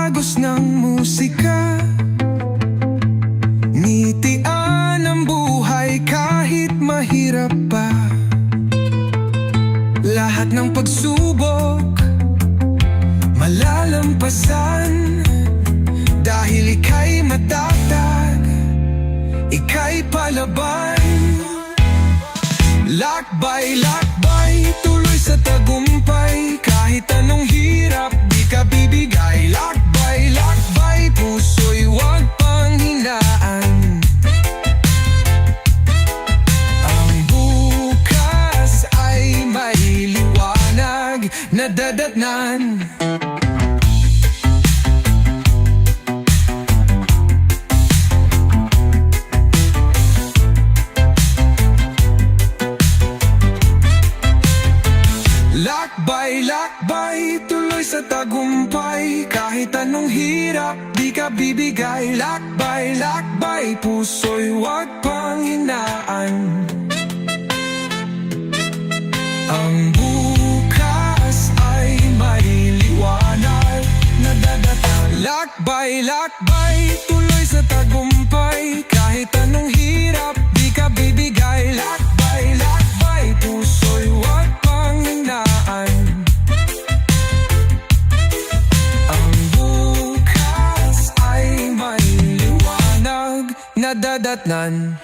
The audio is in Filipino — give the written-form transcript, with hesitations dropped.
agos ng musika. Ngitian ang buhay kahit mahirap pa. Lahat ng pagsubok malalampasan, dahil ika'y matatag, ika'y palaban. Lakbay, lakbay, tuloy sa tagumpay. Kahit anong hirap, di ka bibigay. Lakbay, lakbay, puso'y huwag panghinaan. Ang bukas ay may liwanag na dadatnan. Lakbay, lakbay, tuloy sa tagumpay. Kahit anong hirap, di ka bibigay. Lakbay, lakbay, puso'y huwag panghinaan. Ang bukas ay may liwanag na dadatnan. Lakbay, lakbay, tuloy sa tagumpay. Kahit anong hirap, di ka bibigay. Lakbay, lakbay, puso'y huwag panghinaan. Ang bukas ay may liwanag na dadatnan.